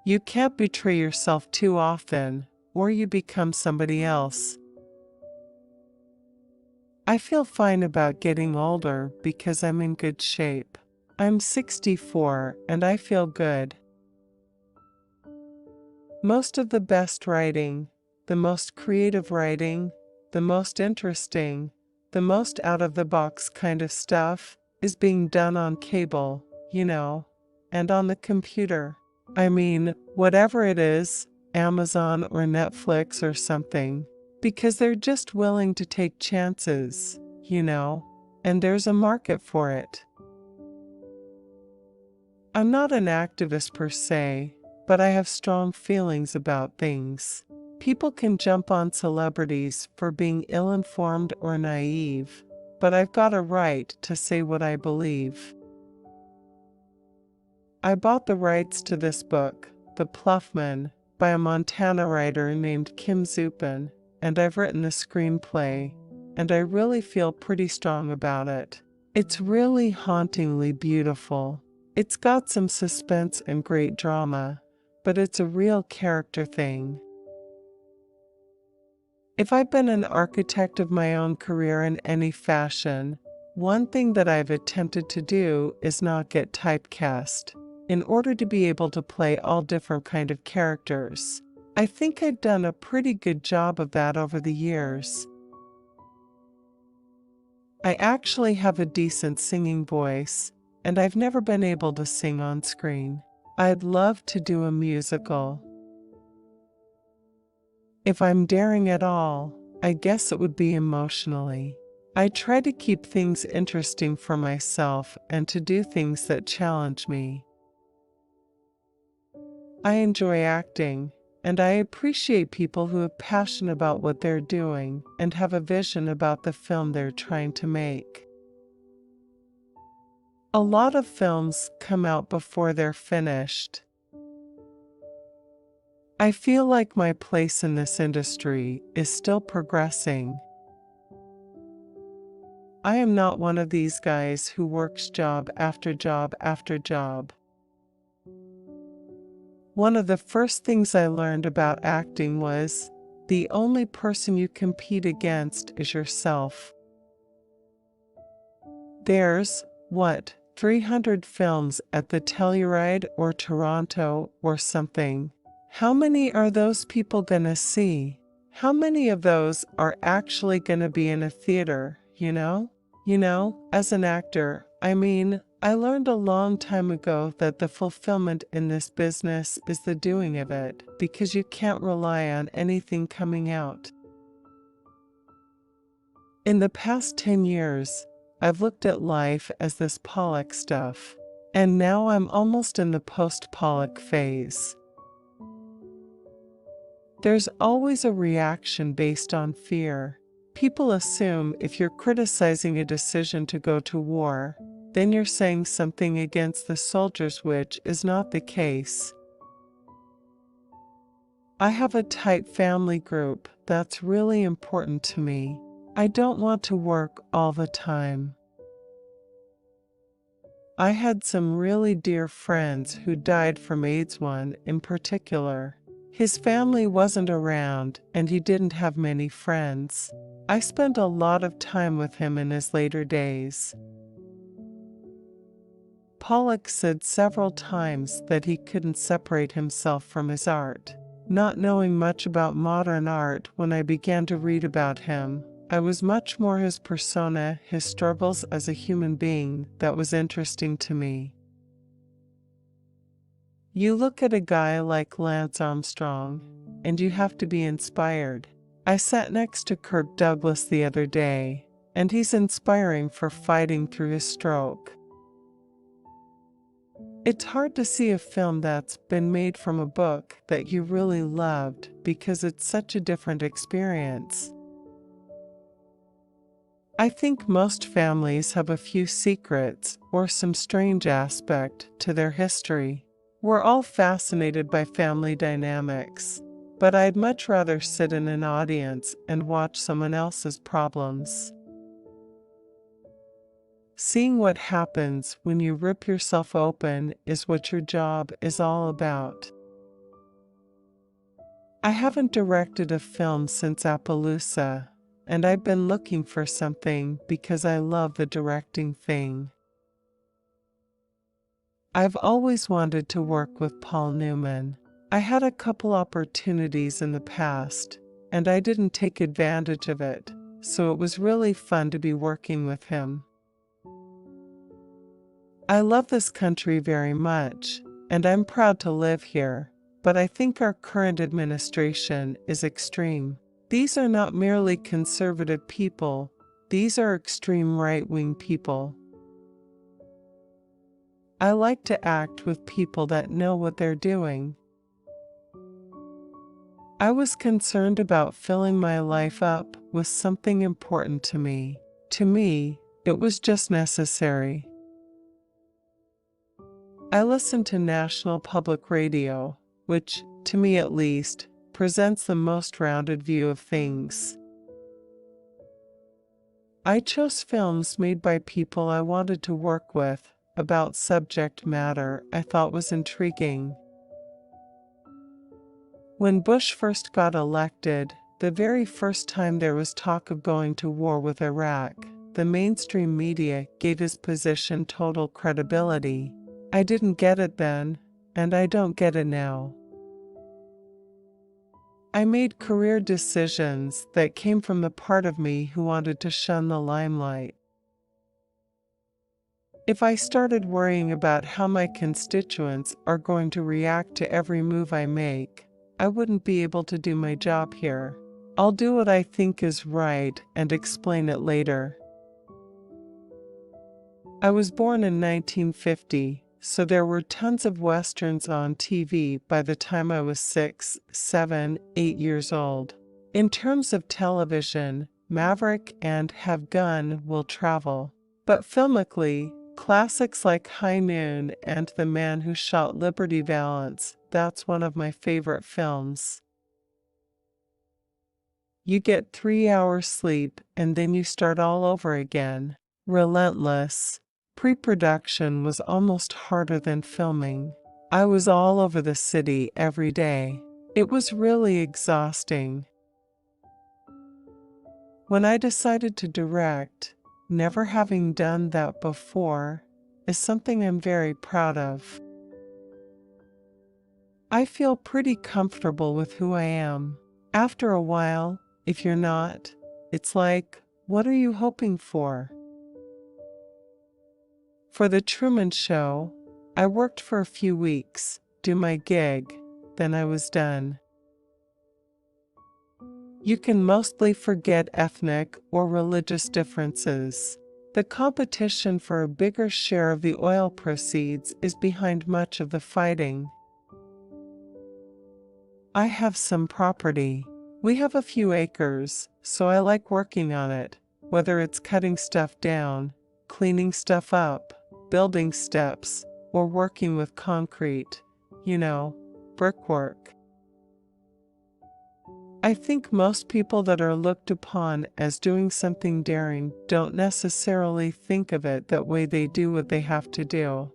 You can't betray yourself too often, or you become somebody else. I feel fine about getting older because I'm in good shape. I'm 64 and I feel good. Most of the best writing, the most creative writing, the most interesting, the most out-of-the-box kind of stuff is being done on cable, and on the computer. I mean, whatever it is, Amazon or Netflix or something, because they're just willing to take chances, and there's a market for it. I'm not an activist per se, but I have strong feelings about things. People can jump on celebrities for being ill-informed or naive, but I've got a right to say what I believe. I bought the rights to this book, The Pluffman, by a Montana writer named Kim Zupin, and I've written a screenplay, and I really feel pretty strong about it. It's really hauntingly beautiful. It's got some suspense and great drama, but it's a real character thing. If I've been an architect of my own career in any fashion, one thing that I've attempted to do is not get typecast, in order to be able to play all different kind of characters. I think I've done a pretty good job of that over the years. I actually have a decent singing voice, and I've never been able to sing on screen. I'd love to do a musical. If I'm daring at all, I guess it would be emotionally. I try to keep things interesting for myself and to do things that challenge me. I enjoy acting, and I appreciate people who have passion about what they're doing and have a vision about the film they're trying to make. A lot of films come out before they're finished. I feel like my place in this industry is still progressing. I am not one of these guys who works job after job after job. One of the first things I learned about acting was, the only person you compete against is yourself. There's, 300 films at the Telluride or Toronto or something. How many are those people gonna see? How many of those are actually gonna be in a theater, As an actor, I learned a long time ago that the fulfillment in this business is the doing of it, because you can't rely on anything coming out. In the past 10 years, I've looked at life as this Pollock stuff, and now I'm almost in the post-Pollock phase. There's always a reaction based on fear. People assume if you're criticizing a decision to go to war, then you're saying something against the soldiers, which is not the case. I have a tight family group that's really important to me. I don't want to work all the time. I had some really dear friends who died from AIDS, one in particular. His family wasn't around and he didn't have many friends. I spent a lot of time with him in his later days. Pollock said several times that he couldn't separate himself from his art. Not knowing much about modern art, when I began to read about him, I was much more his persona, his struggles as a human being, that was interesting to me. You look at a guy like Lance Armstrong, and you have to be inspired. I sat next to Kirk Douglas the other day, and he's inspiring for fighting through his stroke. It's hard to see a film that's been made from a book that you really loved because it's such a different experience. I think most families have a few secrets or some strange aspect to their history. We're all fascinated by family dynamics, but I'd much rather sit in an audience and watch someone else's problems. Seeing what happens when you rip yourself open is what your job is all about. I haven't directed a film since Appaloosa, and I've been looking for something because I love the directing thing. I've always wanted to work with Paul Newman. I had a couple opportunities in the past, and I didn't take advantage of it, so it was really fun to be working with him. I love this country very much, and I'm proud to live here, but I think our current administration is extreme. These are not merely conservative people, these are extreme right-wing people. I like to act with people that know what they're doing. I was concerned about filling my life up with something important to me. To me, it was just necessary. I listen to National Public Radio, which, to me at least, presents the most rounded view of things. I chose films made by people I wanted to work with, about subject matter I thought was intriguing. When Bush first got elected, the very first time there was talk of going to war with Iraq, the mainstream media gave his position total credibility. I didn't get it then, and I don't get it now. I made career decisions that came from the part of me who wanted to shun the limelight. If I started worrying about how my constituents are going to react to every move I make, I wouldn't be able to do my job here. I'll do what I think is right and explain it later. I was born in 1950, so there were tons of westerns on TV by the time I was 6, 7, 8 years old. In terms of television, Maverick and Have Gun will travel. But filmically, classics like High Noon and The Man Who Shot Liberty Valance, that's one of my favorite films. You get 3 hours sleep and then you start all over again. Relentless. Pre-production was almost harder than filming. I was all over the city every day. It was really exhausting. When I decided to direct, never having done that before, is something I'm very proud of. I feel pretty comfortable with who I am. After a while, if you're not, it's like, what are you hoping for? For the Truman Show, I worked for a few weeks, do my gig, then I was done. You can mostly forget ethnic or religious differences. The competition for a bigger share of the oil proceeds is behind much of the fighting. I have some property. We have a few acres, so I like working on it, whether it's cutting stuff down, cleaning stuff up, building steps, or working with concrete, brickwork. I think most people that are looked upon as doing something daring don't necessarily think of it that way. They do what they have to do.